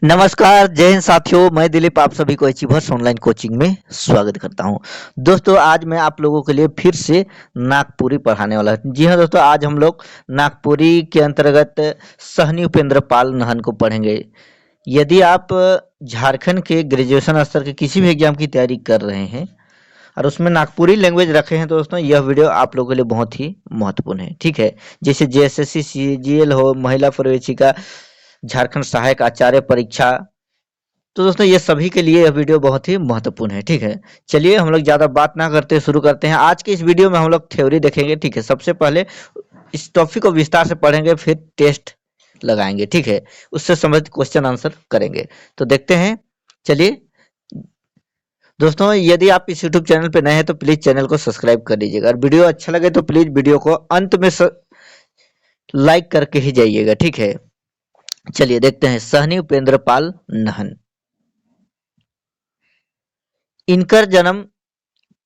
नमस्कार, जय हिंद साथियों। मैं दिलीप आप सभी को एचीवर्स ऑनलाइन कोचिंग में स्वागत करता हूं। दोस्तों, आज मैं आप लोगों के लिए फिर से नागपुरी पढ़ाने वाला हूं। जी हां दोस्तों, आज हम लोग नागपुरी के अंतर्गत सहनी उपेंद्र पाल नहन को पढ़ेंगे। यदि आप झारखंड के ग्रेजुएशन स्तर के किसी भी एग्जाम की तैयारी कर रहे हैं और उसमें नागपुरी लैंग्वेज रखे हैं तो दोस्तों यह वीडियो आप लोगों के लिए बहुत ही महत्वपूर्ण है। ठीक है, जैसे जेएसएससी सीजीएल हो, महिला प्रवेशिका, झारखंड सहायक आचार्य परीक्षा, तो दोस्तों ये सभी के लिए यह वीडियो बहुत ही महत्वपूर्ण है। ठीक है, चलिए हम लोग ज़्यादा बात ना करते शुरू करते हैं। आज के इस वीडियो में हम लोग थ्योरी देखेंगे। ठीक है, सबसे पहले इस टॉपिक को विस्तार से पढ़ेंगे, फिर टेस्ट लगाएंगे। ठीक है, उससे संबंधित क्वेश्चन आंसर करेंगे। तो देखते हैं, चलिए दोस्तों, यदि आप इस यूट्यूब चैनल पे नए हैं तो प्लीज चैनल को सब्सक्राइब कर लीजिएगा और वीडियो अच्छा लगे तो प्लीज वीडियो को अंत में लाइक करके ही जाइएगा। ठीक है, चलिए देखते हैं सहनी उपेंद्र पाल नहन। इनकर जन्म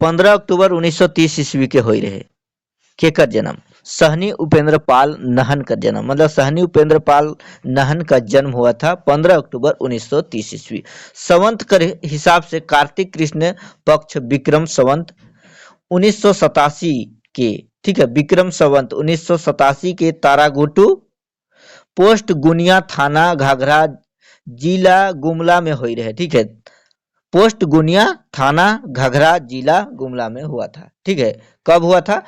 15 अक्टूबर 1930 ईस्वी के होई रहे। केकर जन्म? सहनी उपेंद्र पाल नहन का जन्म, मतलब सहनी उपेंद्र पाल नहन का जन्म हुआ था 15 अक्टूबर 1930 ईस्वी। संवत के हिसाब से कार्तिक कृष्ण पक्ष विक्रम संवत 1987 के, ठीक है, विक्रम संवत 1987 के तारागुटू पोस्ट गुनिया थाना घाघरा जिला गुमला में हुई रहे। ठीक है, पोस्ट गुनिया थाना घघरा जिला गुमला में हुआ था। ठीक है, कब हुआ था?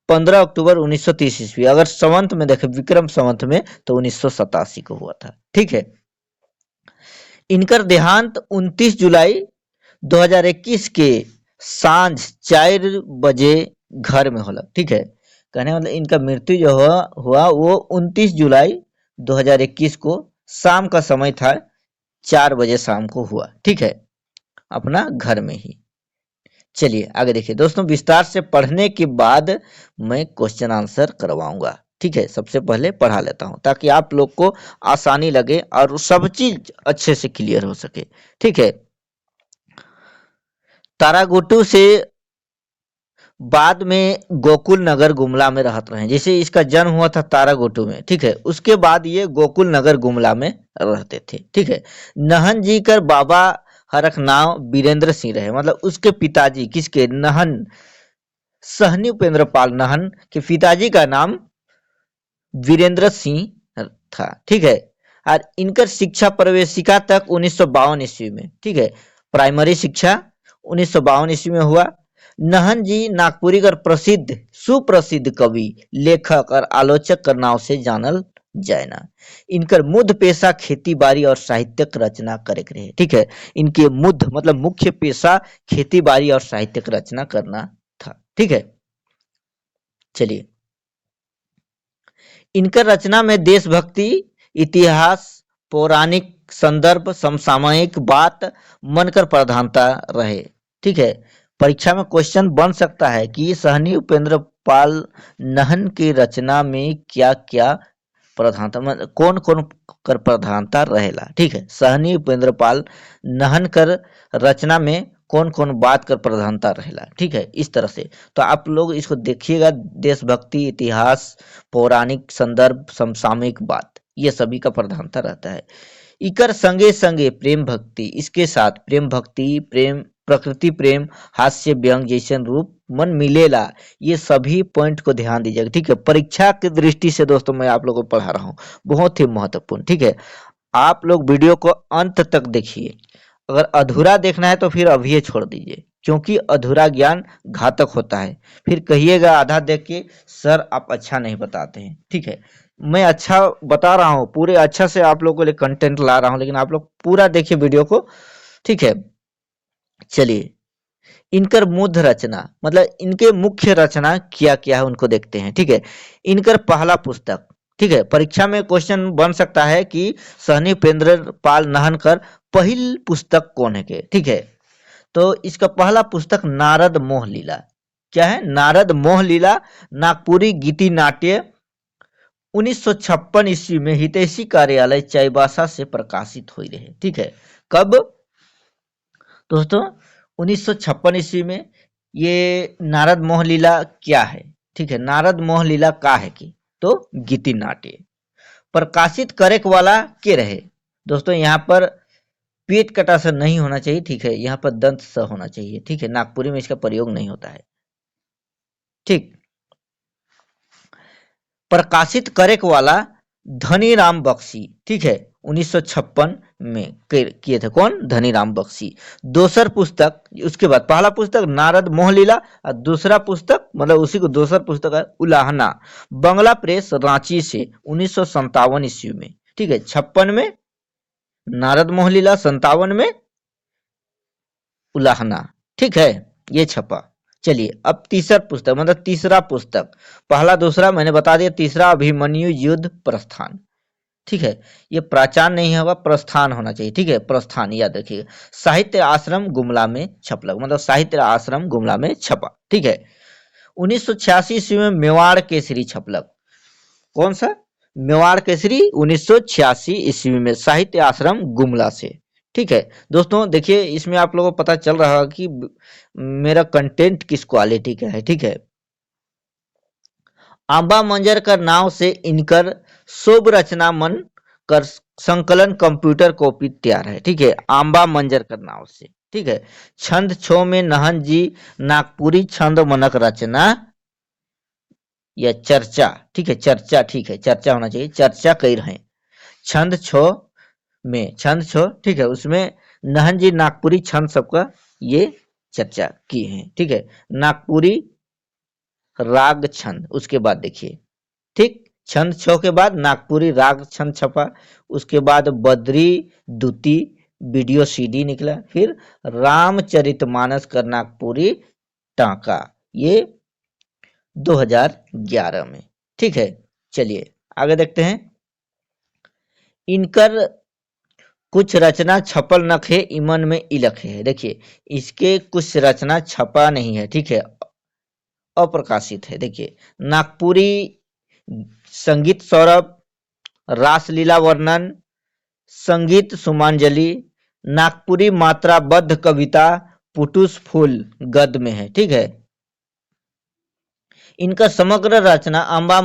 15 अक्टूबर 1930 ईस्वी। अगर संवत में देखें, विक्रम संवत में, तो 1987 को हुआ था। ठीक है, इनकर देहांत 29 जुलाई 2021 के सांझ 4 बजे घर में होला। ठीक है, कहने मतलब इनका मृत्यु जो हुआ वो 29 जुलाई 2021 को शाम का समय था, 4 बजे शाम को हुआ। ठीक है, अपना घर में ही। चलिए आगे देखिए दोस्तों, विस्तार से पढ़ने के बाद मैं क्वेश्चन आंसर करवाऊंगा। ठीक है, सबसे पहले पढ़ा लेता हूं ताकि आप लोग को आसानी लगे और सब चीज अच्छे से क्लियर हो सके। ठीक है, तारागुटू से बाद में गोकुल नगर गुमला में रहते रहे। जैसे इसका जन्म हुआ था तारागुटू में, ठीक है, उसके बाद ये गोकुल नगर गुमला में रहते थे। ठीक है, नहन जी कर बाबा हरख नाम वीरेंद्र सिंह रहे, मतलब उसके पिताजी किसके? नहन सहनी उपेंद्र पाल नहन के पिताजी का नाम वीरेंद्र सिंह था। ठीक है, और इनकर शिक्षा प्रवेशिका तक 1952 ईस्वी में, ठीक है, प्राइमरी शिक्षा 1952 ईस्वी में हुआ। नहन जी नागपुरी कर प्रसिद्ध सुप्रसिद्ध कवि, लेखक और आलोचक कर नाव से जानल जायना। इनकर मुख्य पेशा खेती बाड़ी और साहित्यिक रचना करे रहे। ठीक है, इनके मुख्य मतलब मुख्य पेशा खेती बाड़ी और साहित्यिक रचना करना था। ठीक है, चलिए इनकर रचना में देशभक्ति, इतिहास, पौराणिक संदर्भ, समसामयिक बात मन कर प्रधानता रहे। ठीक है, परीक्षा में क्वेश्चन बन सकता है कि सहनी उपेंद्र पाल नहन की रचना में क्या क्या प्रधानता, मतलब कौन कौन कर प्रधानता रहेला। ठीक है, सहनी उपेंद्र पाल नहन कर रचना में कौन कौन बात कर प्रधानता रहेला। ठीक है, इस तरह से तो आप लोग इसको देखिएगा, देशभक्ति, इतिहास, पौराणिक संदर्भ, समसामयिक बात, ये सभी का प्रधानता रहता है। इकर संगे संगे प्रेम भक्ति, इसके साथ प्रेम भक्ति, प्रेम प्रकृति प्रेम, हास्य व्यंग जैसे रूप मन मिलेला, ये सभी पॉइंट को ध्यान दीजिएगा। ठीक है, परीक्षा की दृष्टि से दोस्तों मैं आप लोगों को पढ़ा रहा हूँ, बहुत ही महत्वपूर्ण। ठीक है, आप लोग वीडियो को अंत तक देखिए। अगर अधूरा देखना है तो फिर अभी छोड़ दीजिए, क्योंकि अधूरा ज्ञान घातक होता है। फिर कहिएगा आधा देख के सर आप अच्छा नहीं बताते हैं। ठीक है, मैं अच्छा बता रहा हूँ, पूरे अच्छा से आप लोगों के लिए कंटेंट ला रहा हूँ, लेकिन आप लोग पूरा देखिए वीडियो को। ठीक है, चलिए इनकर मुद्ध रचना, मतलब इनके मुख्य रचना क्या क्या है उनको देखते हैं। ठीक है, इनकर पहला पुस्तक, ठीक है, परीक्षा में क्वेश्चन बन सकता है कि सहनी उपेंद्र पाल नहनकर पहली पुस्तक कौन है के। ठीक है, तो इसका पहला पुस्तक नारद मोह लीला। क्या है? नारद मोह लीला, नागपुरी गीति नाट्य 1956 ईस्वी में हितैषी कार्यालय चाईबासा से प्रकाशित हुई रहे। ठीक है, कब दोस्तों? 1956 ईस्वी में। ये नारद मोह लीला क्या है? ठीक है, नारद मोह लीला का है कि तो गीति नाट्य प्रकाशित करे वाला के रहे? दोस्तों यहाँ पर पेट कटा स नहीं होना चाहिए, ठीक है, यहाँ पर दंत स होना चाहिए, ठीक है, नागपुरी में इसका प्रयोग नहीं होता है, ठीक। प्रकाशित करेक वाला धनीराम बख्शी, ठीक है, 1956 में किए थे, कौन? धनीराम बख्शी। दूसर पुस्तक, उसके बाद पहला पुस्तक नारद मोहलीला और दूसरा पुस्तक मतलब उसी को दूसरा पुस्तक है उलाहना, बंगला प्रेस रांची से 1957 ईस्वी में, ठीक है। 56 में नारद मोहलीला, 57 में उलाहना, ठीक है, ये छपा। चलिए अब तीसरा पुस्तक मतलब तीसरा पुस्तक, पहला दूसरा मैंने बता दिया, तीसरा अभिमन्यु युद्ध प्रस्थान, ठीक है। ये प्राचान नहीं होगा, प्रस्थान होना चाहिए, ठीक है, प्रस्थान याद रखिएगा। साहित्य आश्रम गुमला में छपलक, मतलब साहित्य आश्रम गुमला में छपा, ठीक है। 1986 ईस्वी में मेवाड़ केसरी छपलक, कौन सा? मेवाड़ केसरी 1986 ईस्वी में, साहित्य आश्रम गुमला से, ठीक है। दोस्तों देखिए इसमें आप लोगों को पता चल रहा है कि मेरा कंटेंट किस क्वालिटी का है, ठीक है। आंबा मंजरकर नाव से इनकर शोभ रचना मन कर संकलन कंप्यूटर कॉपी तैयार है, ठीक है, आंबा मंजरकर नाव से, ठीक है। छंद छो में नहन जी नागपुरी छंद मनक रचना या चर्चा, ठीक है, चर्चा, ठीक है, चर्चा होना चाहिए, चर्चा कई रहे। छंद छो में, छंद छो, ठीक है, उसमें नहन जी नागपुरी छंद सबका ये चर्चा की है, ठीक है। नागपुरी राग छंद, उसके बाद देखिए, ठीक, छंद छो के बाद नागपुरी राग छंद छपा, उसके बाद बद्री दूती वीडियो सीडी निकला, फिर रामचरितमानस का नागपुरी टांका, ये 2011 में, ठीक है। चलिए आगे देखते हैं। इनकर कुछ रचना छपल नखे इमन में इलख है, देखिए इसके कुछ रचना छपा नहीं है, ठीक है, अप्रकाशित है। देखिए नागपुरी संगीत सौरभ, रासलीला वर्णन, संगीत सुमांजलि, नागपुरी मात्राबद्ध कविता, पुटुस फूल गद में है, ठीक है। इनका समग्र रचना अंबा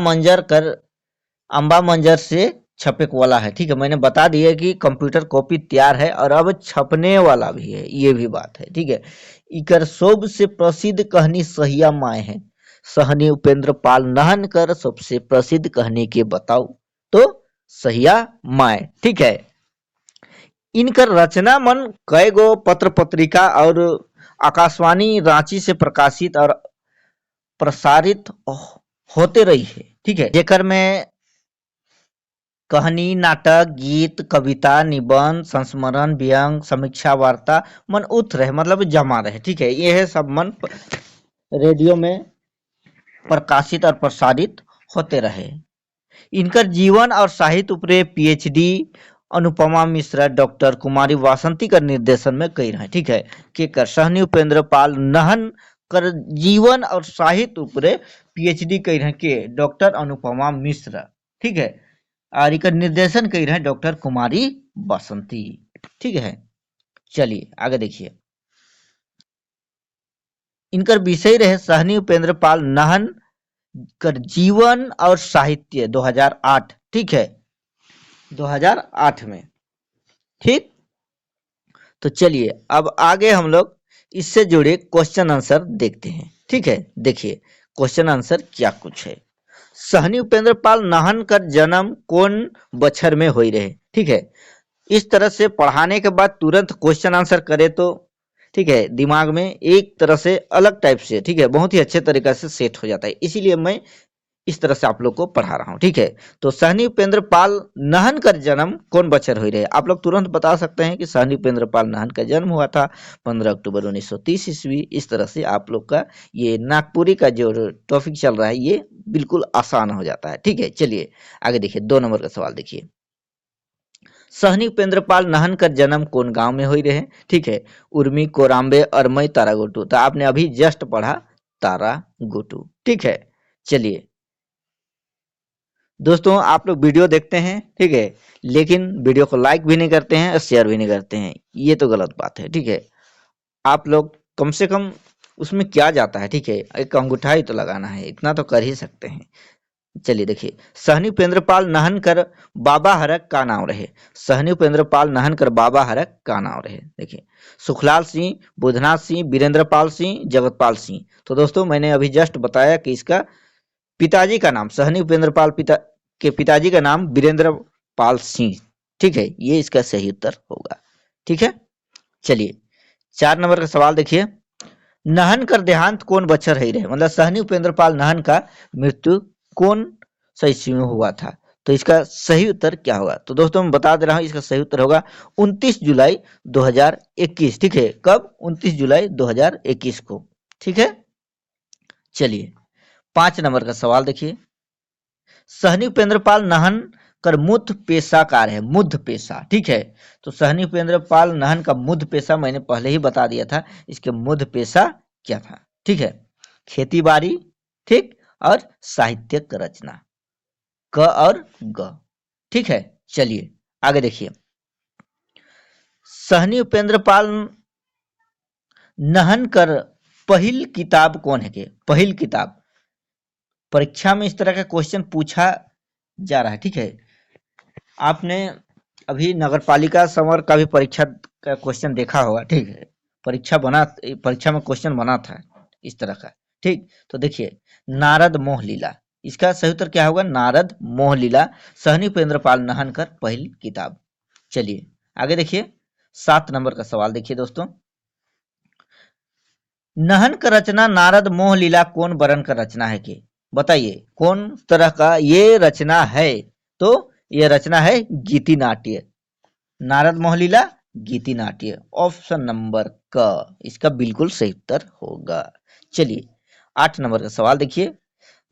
मंजर से छपे वाला है, ठीक है, मैंने बता दिया कि कंप्यूटर कॉपी तैयार है और अब छपने वाला भी है, ये भी बात है, ठीक है। इकर शोभ से प्रसिद्ध कहानी सहिया माए है, सहनी उपेंद्र पाल नहन कर सबसे प्रसिद्ध कहानी के बताओ तो सहिया माए, ठीक है। इनकर रचना मन कई गो पत्र पत्रिका और आकाशवाणी रांची से प्रकाशित और प्रसारित होते रही है, ठीक है, जेकर में कहानी, नाटक, गीत, कविता, निबंध, संस्मरण, व्यंग, समीक्षा, वार्ता मन उत रहे, मतलब जमा रहे, ठीक है, ये है सब मन रेडियो में प्रकाशित और प्रसारित होते रहे। इनकर जीवन और साहित्य उपरे पीएचडी अनुपमा मिश्रा, डॉक्टर कुमारी वासंती का निर्देशन में कई रहे, ठीक है, के कर सहनी उपेंद्र पाल नहन कर जीवन और साहित्य उपरे पीएचडी कई रहे के डॉक्टर अनुपमा मिश्रा, ठीक है, और इनका निर्देशन कई रहे डॉक्टर कुमारी वासंती, ठीक है। चलिए आगे देखिए। इनकर विषय रहे सहनी उपेंद्र पाल नहन कर जीवन और साहित्य 2008, ठीक है, 2008 में, ठीक। तो चलिए अब आगे हम लोग इससे जुड़े क्वेश्चन आंसर देखते हैं, ठीक है। देखिए क्वेश्चन आंसर क्या कुछ है। सहनी उपेंद्र पाल नाहन का जन्म कौन बछर में हुई रहे, ठीक है। इस तरह से पढ़ाने के बाद तुरंत क्वेश्चन आंसर करे तो, ठीक है, दिमाग में एक तरह से अलग टाइप से, ठीक है, बहुत ही अच्छे तरीके से सेट हो जाता है, इसीलिए मैं इस तरह से आप लोग को पढ़ा रहा हूँ, ठीक है। तो सहनी उपेंद्र पाल नाहन का जन्म कौन बछर हुई रहे, आप लोग तुरंत बता सकते हैं कि सहनी उपेंद्र पाल नाहन का जन्म हुआ था 15 अक्टूबर 1930 ईस्वी। इस तरह से आप लोग का ये नागपुरी का जो टॉपिक चल रहा है ये बिल्कुल आसान हो जाता है, ठीक है। चलिए आगे देखिए, 2 नंबर का सवाल देखिए। सहनी उपेंद्र पाल नाहन का जन्म कौन गांव में हुई रहे, ठीक है, उर्मी, कोराम्बे, अरमई, तारागोटू, तो आपने अभी जस्ट पढ़ा तारागोटू, ठीक है। चलिए दोस्तों आप लोग वीडियो देखते हैं, ठीक है, लेकिन वीडियो को लाइक भी नहीं करते हैं और शेयर भी नहीं करते हैं, ये तो गलत बात है, ठीक है। आप लोग कम से कम उसमें क्या जाता है, ठीक है, एक अंगूठा ही तो लगाना है, इतना तो कर ही सकते हैं। चलिए देखिए, सहनी उपेंद्रपाल नहनकर बाबा हरक का नाम रहे। सहनी उपेंद्रपाल नहनकर बाबा हरक का नाम रहे। देखिए, सुखलाल सिंह, बुधनाथ सिंह, वीरेंद्रपाल सिंह, जगतपाल सिंह। तो दोस्तों मैंने अभी जस्ट बताया कि इसका पिताजी का नाम, सहनी उपेंद्रपाल के पिताजी का नाम वीरेंद्रपाल सिंह। ठीक है, ये इसका सही उत्तर होगा। ठीक है, चलिए 4 नंबर का सवाल देखिए, नहन कर देहांत कौन बच्चर ही रहे, मतलब सहनी उपेंद्रपाल नहन का मृत्यु कौन सा ईस्वी में हुआ था। तो इसका सही उत्तर क्या होगा? तो दोस्तों मैं बता दे रहा हूं, इसका सही उत्तर होगा 29 जुलाई 2021। ठीक है, कब? 29 जुलाई 2021 को। ठीक है, चलिए 5 नंबर का सवाल देखिए, सहनी उपेंद्रपाल नहन कर मुख्य पेशा कार है, मुख्य पेशा। ठीक है, तो सहनी उपेंद्रपाल नहन का मुख्य पेशा मैंने पहले ही बता दिया था, इसके मुख्य पेशा क्या था। ठीक है, खेती बाड़ी, ठीक, और साहित्यिक रचना, क और ग। ठीक है, चलिए आगे देखिए, सहनी उपेंद्रपाल नहन कर पहिल किताब कौन है के? पहिल किताब परीक्षा में इस तरह का क्वेश्चन पूछा जा रहा है। ठीक है, आपने अभी नगर पालिका समर का भी परीक्षा का क्वेश्चन देखा होगा। ठीक है, परीक्षा में क्वेश्चन बना था इस तरह का। ठीक, तो देखिए, नारद मोह लीला, इसका सही उत्तर क्या होगा? नारद मोह लीला, सहनी उपेंद्रपाल नहनकर पहली किताब। चलिए आगे देखिए, 7 नंबर का सवाल देखिए दोस्तों, नहन का रचना नारद मोह लीला कौन वर्णन का रचना है के? बताइए कौन तरह का ये रचना है? तो ये रचना है गीति नाट्य, नारद मोहलीला गीति नाट्य, ऑप्शन नंबर क इसका बिल्कुल सही उत्तर होगा। चलिए 8 नंबर का सवाल देखिए,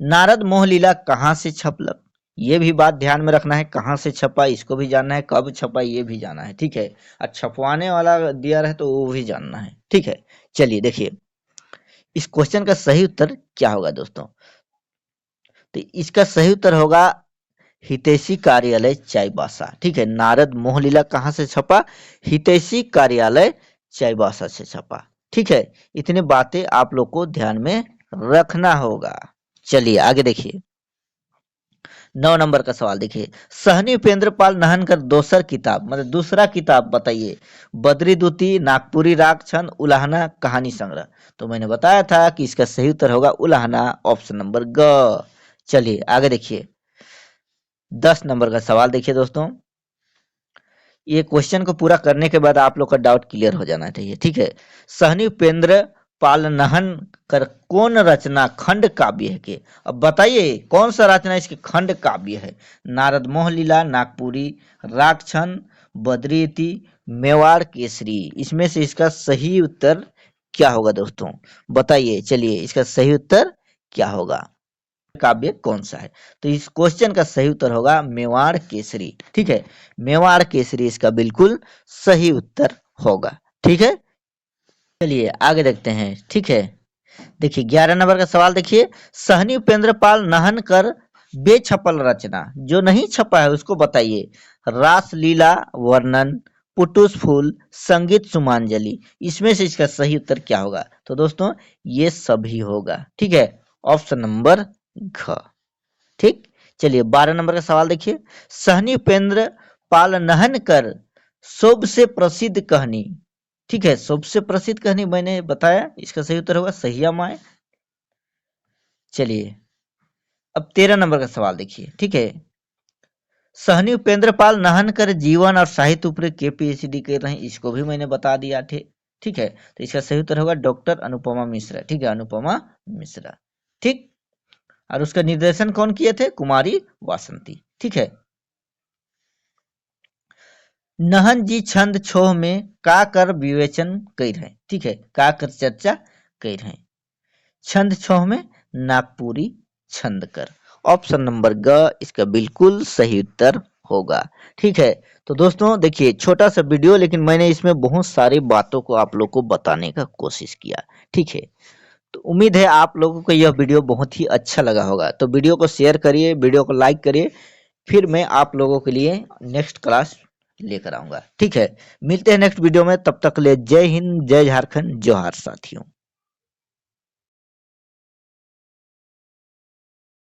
नारद मोहलीला कहाँ से छपलक? ये भी बात ध्यान में रखना है, कहाँ से छपा इसको भी जानना है, कब छपा ये भी जानना है। ठीक है, और छपवाने वाला दिया रहे तो वो भी जानना है। ठीक है, चलिए देखिए, इस क्वेश्चन का सही उत्तर क्या होगा दोस्तों? तो इसका सही उत्तर होगा हितैषी कार्यालय चाईबासा। ठीक है, नारद मोहलीला कहाँ से छपा? हितैषी कार्यालय चाईबासा से छपा। ठीक है, इतनी बातें आप लोग को ध्यान में रखना होगा। चलिए आगे देखिए, 9 नंबर का सवाल देखिए, सहनी उपेंद्रपाल नहनकर दोसर किताब, मतलब दूसरा किताब बताइए, बद्री दूती, नागपुरी राग छंद, उलाहना कहानी संग्रह। तो मैंने बताया था कि इसका सही उत्तर होगा उलाहना, ऑप्शन नंबर ग। चलिए आगे देखिए, 10 नंबर का सवाल देखिए दोस्तों, ये क्वेश्चन को पूरा करने के बाद आप लोग का डाउट क्लियर हो जाना चाहिए। ठीक है, सहनी उपेंद्र पाल नहन कर कौन रचना खंड काव्य है के? अब बताइए कौन सा रचना इसके खंड काव्य है? नारद मोहलीला, नागपुरी रागछंद, बद्रीति, मेवाड़ केसरी। इसमें से इसका सही उत्तर क्या होगा दोस्तों? बताइए, चलिए इसका सही उत्तर क्या होगा? काव्य कौन सा है? तो इस क्वेश्चन का सही उत्तर होगा मेवाड़ केसरी। ठीक है, मेवाड़ केसरी इसका बिल्कुल सही उत्तर होगा। ठीक है, चलिए आगे देखते हैं। ठीक है, देखिए 11 नंबर का सवाल देखिए, सहनी उपेंद्रपाल नहनकर बेछपल रचना, जो नहीं छपा है उसको बताइए, रासलीला वर्णन, पुटुस फूल, संगीत सुमांजलि। इसमें से इसका सही उत्तर क्या होगा? तो दोस्तों ये सभी होगा। ठीक है, ऑप्शन नंबर घ। ठीक, चलिए 12 नंबर का सवाल देखिए, सहनी उपेंद्र पाल नहनकर सबसे प्रसिद्ध कहानी। ठीक है, सबसे प्रसिद्ध कहानी मैंने बताया, इसका सही उत्तर होगा सहिया माए। चलिए अब 13 नंबर का सवाल देखिए। ठीक है, सहनी उपेंद्र पाल नहनकर जीवन और साहित्य ऊपर के पीएचडी कर रहे हैं, इसको भी मैंने बता दिया थे। ठीक है, तो इसका सही उत्तर होगा डॉक्टर अनुपमा मिश्रा। ठीक है, अनुपमा मिश्रा। ठीक, और उसका निर्देशन कौन किए थे? कुमारी वासंती। ठीक है, नहन जी छंद छोह में का कर विवेचन कर हैं। ठीक है, का कर चर्चा कर हैं, छंद छोह में नागपुरी छंद कर, ऑप्शन नंबर ग इसका बिल्कुल सही उत्तर होगा। ठीक है, तो दोस्तों देखिए छोटा सा वीडियो, लेकिन मैंने इसमें बहुत सारी बातों को आप लोग को बताने का कोशिश किया। ठीक है, तो उम्मीद है आप लोगों को यह वीडियो बहुत ही अच्छा लगा होगा। तो वीडियो को शेयर करिए, वीडियो को लाइक करिए, फिर मैं आप लोगों के लिए नेक्स्ट क्लास लेकर आऊंगा। ठीक है, मिलते हैं नेक्स्ट वीडियो में, तब तक ले जय हिंद, जय झारखंड, जोहार साथियों।